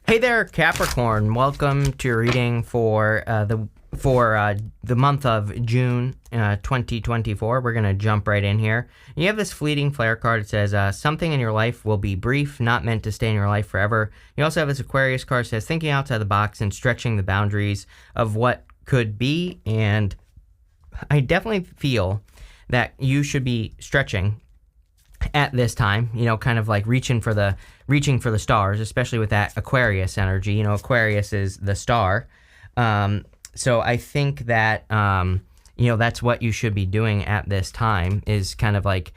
Hey there, Capricorn. Welcome to your reading for the month of June 2024. We're going to jump right in here. You have this fleeting flare card. It says, something in your life will be brief, not meant to stay in your life forever. You also have this Aquarius card. It says, thinking outside the box and stretching the boundaries of what could be. And I definitely feel that you should be stretching at this time, kind of like reaching for the stars, especially with that Aquarius energy. Aquarius is the star. So I think that, that's what you should be doing at this time, is kind of like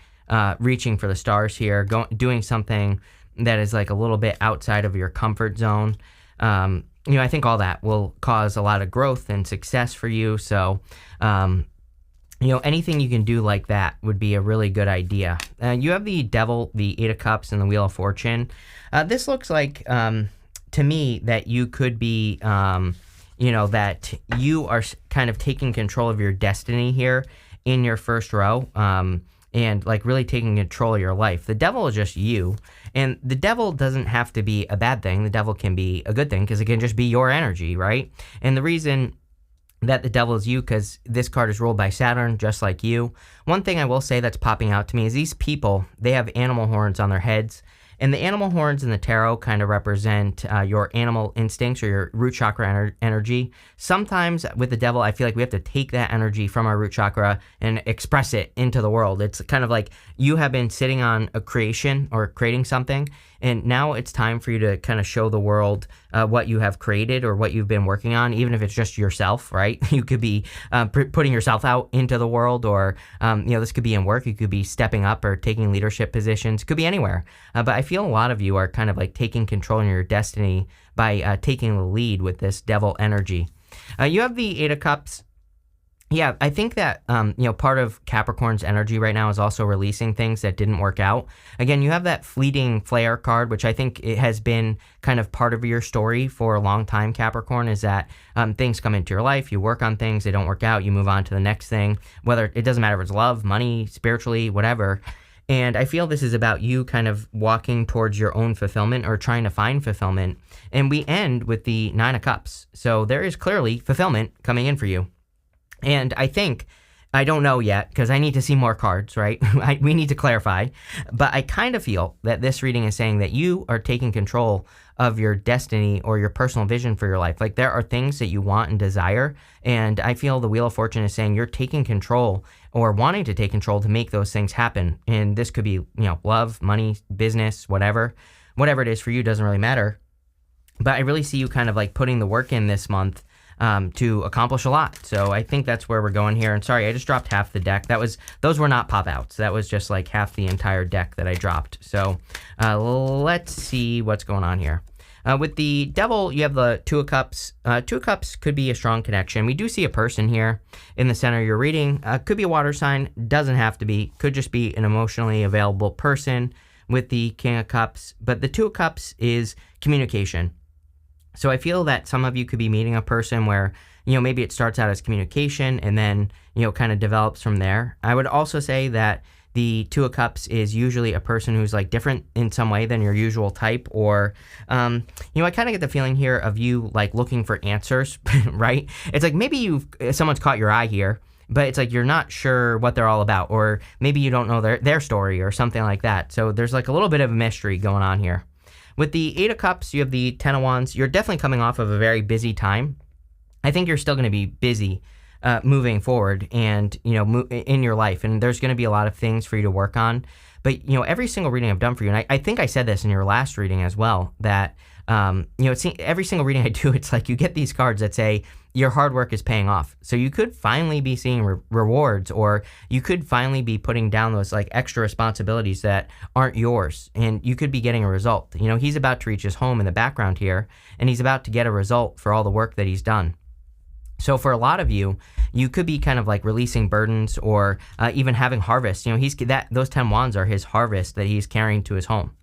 reaching for the stars here, doing something that is like a little bit outside of your comfort zone. I think all that will cause a lot of growth and success for you. So, anything you can do like that would be a really good idea. You have the Devil, the Eight of Cups, and the Wheel of Fortune. This looks like, to me, that you could be, that you are kind of taking control of your destiny here in your first row, and like really taking control of your life. The Devil is just you, and the Devil doesn't have to be a bad thing. The Devil can be a good thing because it can just be your energy, right? And the reason that the Devil is you, because this card is ruled by Saturn, just like you. One thing I will say that's popping out to me is these people, they have animal horns on their heads. And the animal horns in the tarot kind of represent your animal instincts or your root chakra energy. Sometimes with the Devil, I feel like we have to take that energy from our root chakra and express it into the world. It's kind of like you have been sitting on a creation or creating something, and now it's time for you to kind of show the world what you have created or what you've been working on, even if it's just yourself, right? You could be putting yourself out into the world, or, this could be in work. You could be stepping up or taking leadership positions. It could be anywhere. But I feel a lot of you are kind of like taking control in your destiny by taking the lead with this Devil energy. You have the Eight of Cups. Yeah, I think that, part of Capricorn's energy right now is also releasing things that didn't work out. Again, you have that fleeting flare card, which I think it has been kind of part of your story for a long time, Capricorn, is that things come into your life, you work on things, they don't work out, you move on to the next thing, whether it doesn't matter if it's love, money, spiritually, whatever. And I feel this is about you kind of walking towards your own fulfillment or trying to find fulfillment. And we end with the Nine of Cups. So there is clearly fulfillment coming in for you. And I don't know yet, because I need to see more cards, right? We need to clarify. But I kind of feel that this reading is saying that you are taking control of your destiny or your personal vision for your life. Like, there are things that you want and desire. And I feel the Wheel of Fortune is saying you're taking control or wanting to take control to make those things happen. And this could be, love, money, business, whatever. Whatever it is for you doesn't really matter. But I really see you kind of like putting the work in this month to accomplish a lot. So I think that's where we're going here. And sorry, I just dropped half the deck. Those were not pop outs. That was just like half the entire deck that I dropped. So let's see what's going on here. With the Devil, you have the Two of Cups. Two of Cups could be a strong connection. We do see a person here in the center of your reading. Could be a water sign. Doesn't have to be. Could just be an emotionally available person with the King of Cups. But the Two of Cups is communication. So I feel that some of you could be meeting a person where, maybe it starts out as communication and then, kind of develops from there. I would also say that the Two of Cups is usually a person who's like different in some way than your usual type, or, I kind of get the feeling here of you like looking for answers, right? It's like maybe someone's caught your eye here, but it's like you're not sure what they're all about, or maybe you don't know their story or something like that. So there's like a little bit of a mystery going on here. With the Eight of Cups, you have the Ten of Wands. You're definitely coming off of a very busy time. I think you're still going to be busy moving forward and, in your life. And there's going to be a lot of things for you to work on. But, every single reading I've done for you, and I think I said this in your last reading as well, that, every single reading I do, it's like you get these cards that say your hard work is paying off. So you could finally be seeing rewards, or you could finally be putting down those like extra responsibilities that aren't yours, and you could be getting a result. He's about to reach his home in the background here, and he's about to get a result for all the work that he's done. So for a lot of you, you could be kind of like releasing burdens, or even having harvest. Those 10 wands are his harvest that he's carrying to his home.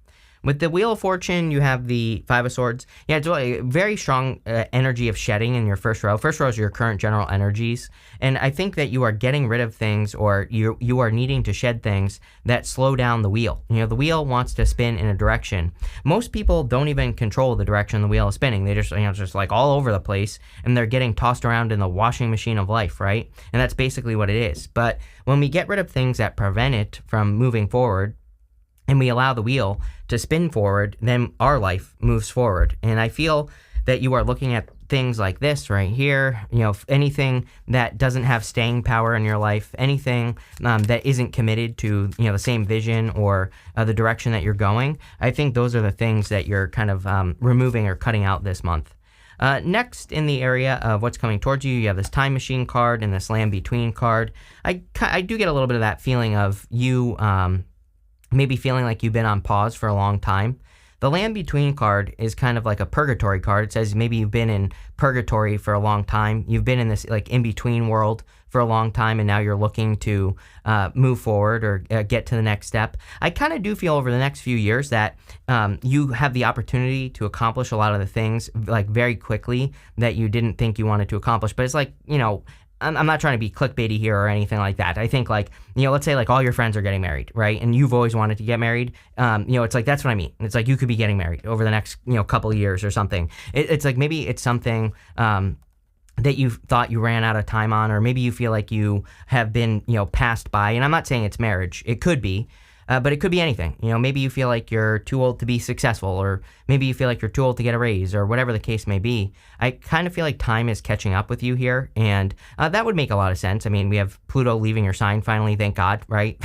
With the Wheel of Fortune, you have the Five of Swords. Yeah, it's really a very strong energy of shedding in your first row. First row is your current general energies. And I think that you are getting rid of things, or you are needing to shed things that slow down the wheel. The wheel wants to spin in a direction. Most people don't even control the direction the wheel is spinning. They just like all over the place, and they're getting tossed around in the washing machine of life, right? And that's basically what it is. But when we get rid of things that prevent it from moving forward, and we allow the wheel to spin forward, then our life moves forward. And I feel that you are looking at things like this right here, anything that doesn't have staying power in your life, anything that isn't committed to, the same vision or the direction that you're going. I think those are the things that you're kind of removing or cutting out this month. Next, in the area of what's coming towards you, you have this Time Machine card and this Land Between card. I do get a little bit of that feeling of you maybe feeling like you've been on pause for a long time. The Land Between card is kind of like a purgatory card. It says maybe you've been in purgatory for a long time. You've been in this like in-between world for a long time, and now you're looking to move forward or get to the next step. I kind of do feel over the next few years that you have the opportunity to accomplish a lot of the things like very quickly that you didn't think you wanted to accomplish. But it's like, I'm not trying to be clickbaity here or anything like that. I think like, let's say like all your friends are getting married, right? And you've always wanted to get married. It's like, that's what I mean. It's like you could be getting married over the next, couple of years or something. It's like maybe it's something that you thought you ran out of time on, or maybe you feel like you have been, passed by. And I'm not saying it's marriage. It could be. But it could be anything. Maybe you feel like you're too old to be successful, or maybe you feel like you're too old to get a raise, or whatever the case may be. I kind of feel like time is catching up with you here, and that would make a lot of sense. I mean, we have Pluto leaving your sign finally, thank God, right?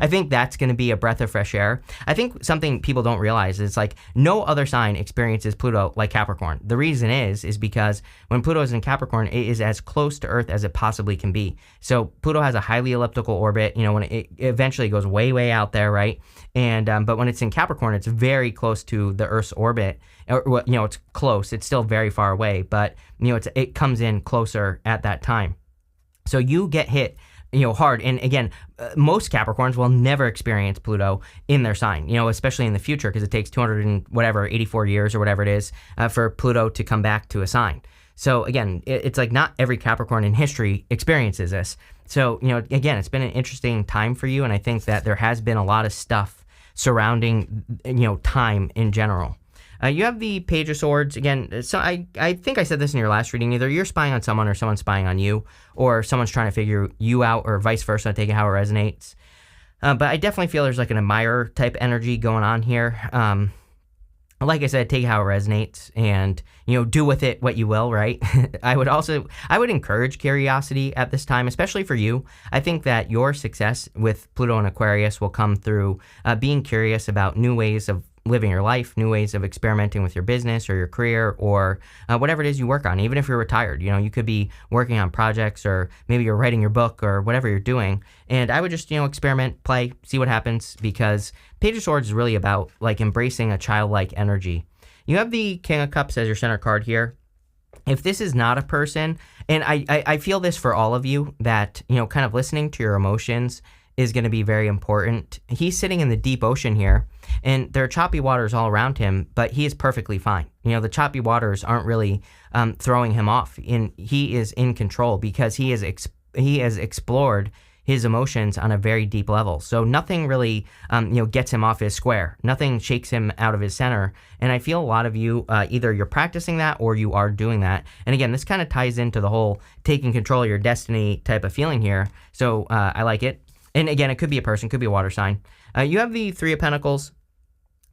I think that's going to be a breath of fresh air. I think something people don't realize is like no other sign experiences Pluto like Capricorn. The reason is because when Pluto is in Capricorn, it is as close to Earth as it possibly can be. So Pluto has a highly elliptical orbit, when it eventually goes way, way out there, right? And but when it's in Capricorn, it's very close to the Earth's orbit. It's close. It's still very far away, but it comes in closer at that time. So you get hit, hard. And again, most Capricorns will never experience Pluto in their sign, especially in the future, because it takes 84 years or whatever it is for Pluto to come back to a sign. So again, it's like not every Capricorn in history experiences this. So, again, it's been an interesting time for you, and I think that there has been a lot of stuff surrounding, time in general. You have the Page of Swords. Again, so I think I said this in your last reading. Either you're spying on someone or someone's spying on you, or someone's trying to figure you out, or vice versa, take it how it resonates. But I definitely feel there's like an admirer type energy going on here. Like I said, take it how it resonates, and do with it what you will, right? I would encourage curiosity at this time, especially for you. I think that your success with Pluto and Aquarius will come through being curious about new ways of living your life, new ways of experimenting with your business or your career, or whatever it is you work on. Even if you're retired, you could be working on projects, or maybe you're writing your book, or whatever you're doing. And I would just, experiment, play, see what happens, because Page of Swords is really about like embracing a childlike energy. You have the King of Cups as your center card here. If this is not a person, and I feel this for all of you, that, kind of listening to your emotions is going to be very important. He's sitting in the deep ocean here, and there are choppy waters all around him, but he is perfectly fine. The choppy waters aren't really throwing him off, and he is in control because he has explored his emotions on a very deep level. So nothing really, gets him off his square. Nothing shakes him out of his center. And I feel a lot of you, either you're practicing that or you are doing that. And again, this kind of ties into the whole taking control of your destiny type of feeling here. So I like it. And again, it could be a person, could be a water sign. You have the Three of Pentacles.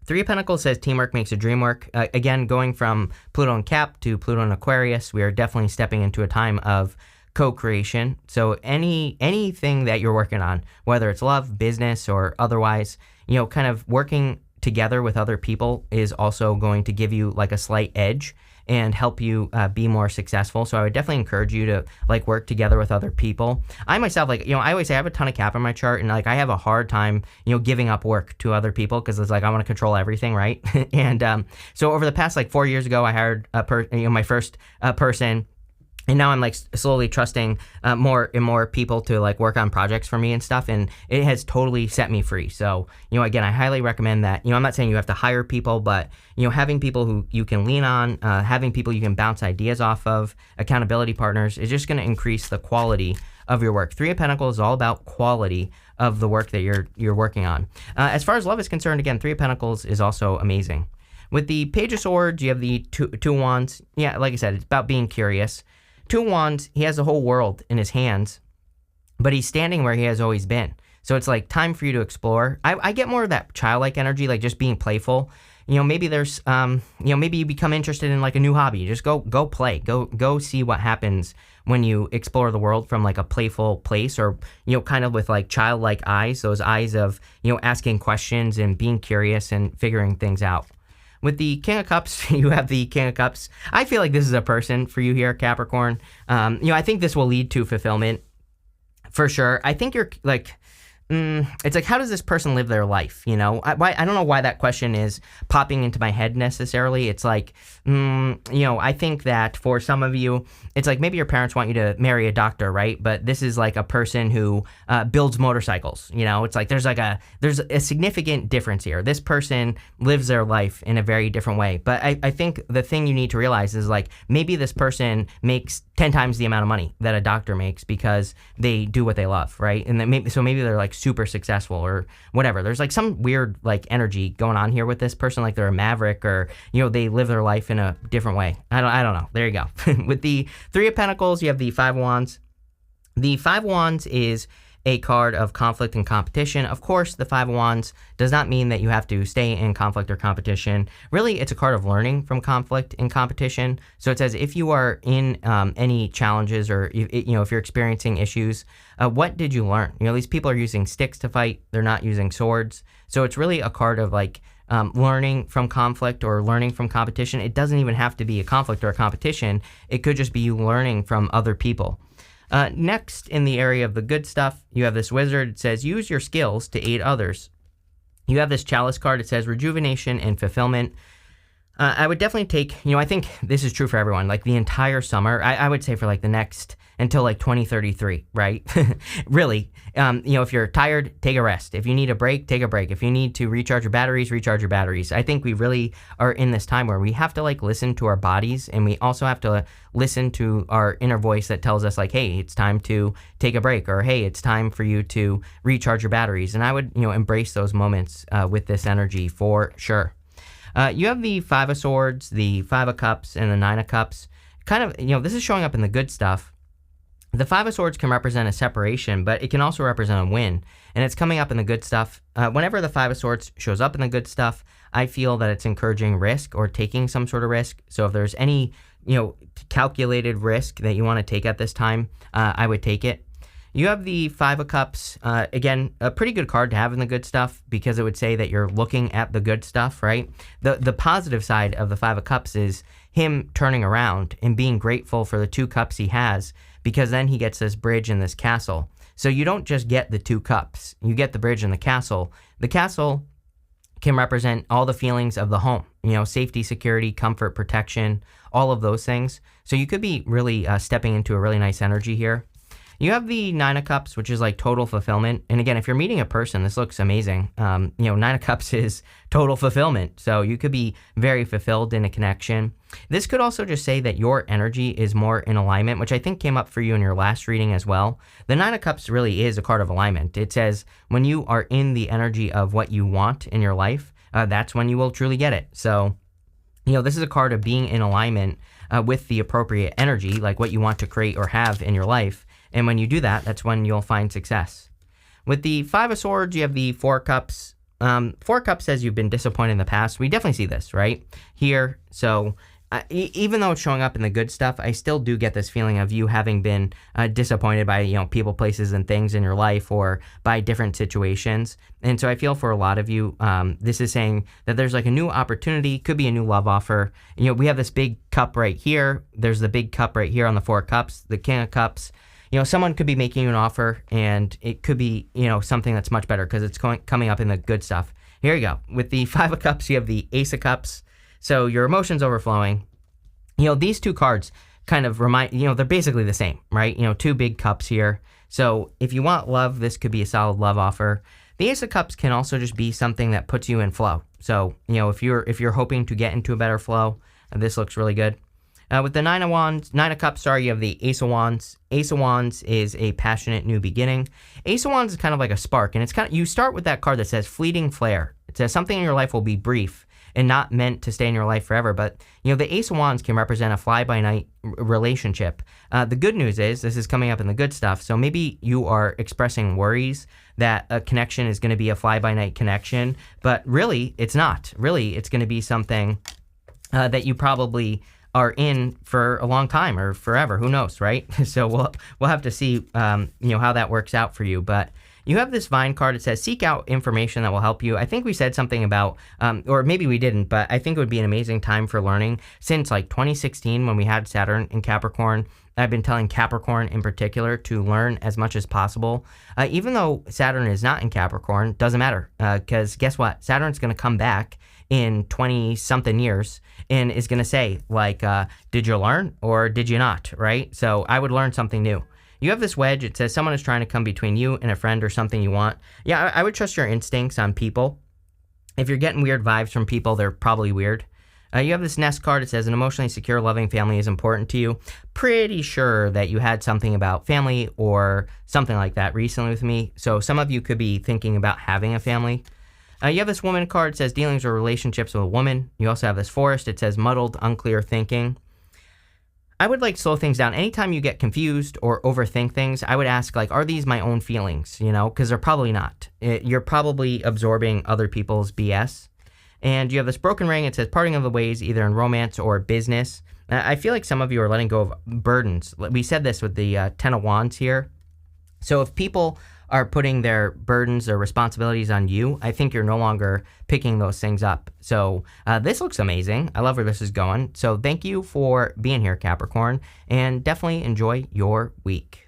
Three of Pentacles says teamwork makes a dream work. Again, going from Pluto and Cap to Pluto and Aquarius, we are definitely stepping into a time of co-creation. So anything that you're working on, whether it's love, business, or otherwise, kind of working together with other people is also going to give you like a slight edge and help you be more successful. So I would definitely encourage you to like work together with other people. I myself, I always say I have a ton of Cap in my chart, and like I have a hard time, giving up work to other people, because it's like I want to control everything, right? And so over the past like 4 years ago, I hired my first person. And now I'm like slowly trusting more and more people to like work on projects for me and stuff, and it has totally set me free. So, again, I highly recommend that. I'm not saying you have to hire people, but having people who you can lean on, having people you can bounce ideas off of, accountability partners, is just going to increase the quality of your work. Three of Pentacles is all about quality of the work that you're working on. As far as love is concerned, again, Three of Pentacles is also amazing. With the Page of Swords, you have the two Wands. Yeah, like I said, it's about being curious. Two Wands, he has the whole world in his hands, but he's standing where he has always been. So it's like time for you to explore. I get more of that childlike energy, like just being playful. Maybe there's, maybe you become interested in like a new hobby. Just go play, go see what happens when you explore the world from like a playful place, or, kind of with like childlike eyes, those eyes of, asking questions and being curious and figuring things out. With the King of Cups, you have the King of Cups. I feel like this is a person for you here, Capricorn. I think this will lead to fulfillment for sure. I think you're like, it's like, how does this person live their life? I don't know why that question is popping into my head necessarily. It's like, I think that for some of you, it's like maybe your parents want you to marry a doctor, right? But this is like a person who builds motorcycles. It's like there's a significant difference here. This person lives their life in a very different way. But I think the thing you need to realize is like maybe this person makes 10 times the amount of money that a doctor makes because they do what they love, right? And then maybe they're like super successful or whatever. There's like some weird like energy going on here with this person, like they're a maverick, or they live their life in a different way. I don't know. There you go. With the Three of Pentacles, you have the Five of Wands. The Five of Wands is a card of conflict and competition. Of course, the Five of Wands does not mean that you have to stay in conflict or competition. Really, it's a card of learning from conflict and competition. So it says if you are in any challenges, or if you're experiencing issues, what did you learn? These people are using sticks to fight. They're not using swords. So it's really a card of like learning from conflict or learning from competition. It doesn't even have to be a conflict or a competition. It could just be you learning from other people. Next, in the area of the good stuff, you have this Wizard. It says, use your skills to aid others. You have this Chalice card. It says, rejuvenation and fulfillment. I would definitely take, I think this is true for everyone, like the entire summer. I would say for like the next, until like 2033, right? Really, if you're tired, take a rest. If you need a break, take a break. If you need to recharge your batteries, recharge your batteries. I think we really are in this time where we have to like listen to our bodies, and we also have to listen to our inner voice that tells us like, hey, it's time to take a break, or hey, it's time for you to recharge your batteries. And I would, embrace those moments with this energy for sure. You have the Five of Swords, the Five of Cups, and the Nine of Cups. Kind of, this is showing up in the good stuff. The Five of Swords can represent a separation, but it can also represent a win. And it's coming up in the good stuff. Whenever the Five of Swords shows up in the good stuff, I feel that it's encouraging risk or taking some sort of risk. So if there's any, calculated risk that you want to take at this time, I would take it. You have the Five of Cups. Again, a pretty good card to have in the good stuff, because it would say that you're looking at the good stuff, right? The positive side of the Five of Cups is him turning around and being grateful for the two cups he has, because then he gets this bridge and this castle. So you don't just get the two cups. You get the bridge and the castle. The castle can represent all the feelings of the home, safety, security, comfort, protection, all of those things. So you could be really stepping into a really nice energy here. You have the Nine of Cups, which is like total fulfillment. And again, if you're meeting a person, this looks amazing. Nine of Cups is total fulfillment. So you could be very fulfilled in a connection. This could also just say that your energy is more in alignment, which I think came up for you in your last reading as well. The Nine of Cups really is a card of alignment. It says when you are in the energy of what you want in your life, that's when you will truly get it. So, this is a card of being in alignment with the appropriate energy, like what you want to create or have in your life. And when you do that, that's when you'll find success. With the Five of Swords, you have the Four Cups. Four Cups says you've been disappointed in the past. We definitely see this, right? Here. So even though it's showing up in the good stuff, I still do get this feeling of you having been disappointed by, people, places, and things in your life, or by different situations. And so I feel for a lot of you, this is saying that there's like a new opportunity, could be a new love offer. We have this big cup right here. There's the big cup right here on the Four Cups, the King of Cups. Someone could be making you an offer, and it could be, something that's much better because it's coming up in the good stuff. Here you go. With the Five of Cups, you have the Ace of Cups. So your emotions overflowing. These two cards, kind of remind, they're basically the same, right? Two big cups here. So if you want love, this could be a solid love offer. The Ace of Cups can also just be something that puts you in flow. So, if you're hoping to get into a better flow, this looks really good. With the Nine of Cups, you have the Ace of Wands. Ace of Wands is a passionate new beginning. Ace of Wands is kind of like a spark, and it's you start with that card that says fleeting flare. It says something in your life will be brief and not meant to stay in your life forever. But, the Ace of Wands can represent a fly-by-night relationship. The good news is, this is coming up in the good stuff, so maybe you are expressing worries that a connection is going to be a fly-by-night connection, but really, it's not. Really, it's going to be something that you probably are in for a long time or forever. Who knows, right? So we'll have to see, how that works out for you. But you have this Vine card. It says, seek out information that will help you. I think we said something about, or maybe we didn't, but I think it would be an amazing time for learning. Since like 2016, when we had Saturn in Capricorn, I've been telling Capricorn in particular to learn as much as possible. Even though Saturn is not in Capricorn, doesn't matter. Because guess what? Saturn's going to come back in 20-something years and is going to say, like, did you learn or did you not, right? So I would learn something new. You have this wedge. It says someone is trying to come between you and a friend or something you want. Yeah, I would trust your instincts on people. If you're getting weird vibes from people, they're probably weird. You have this Nest card. It says an emotionally secure, loving family is important to you. Pretty sure that you had something about family or something like that recently with me. So some of you could be thinking about having a family. You have this Woman card. It says dealings or relationships with a woman. You also have this Forest. It says muddled, unclear thinking. I would slow things down. Anytime you get confused or overthink things, I would ask, are these my own feelings? Because they're probably not. You're probably absorbing other people's BS. And you have this Broken Ring. It says parting of the ways, either in romance or business. I feel like some of you are letting go of burdens. We said this with the Ten of Wands here. So if people are putting their burdens or responsibilities on you, I think you're no longer picking those things up. So this looks amazing. I love where this is going. So thank you for being here, Capricorn, and definitely enjoy your week.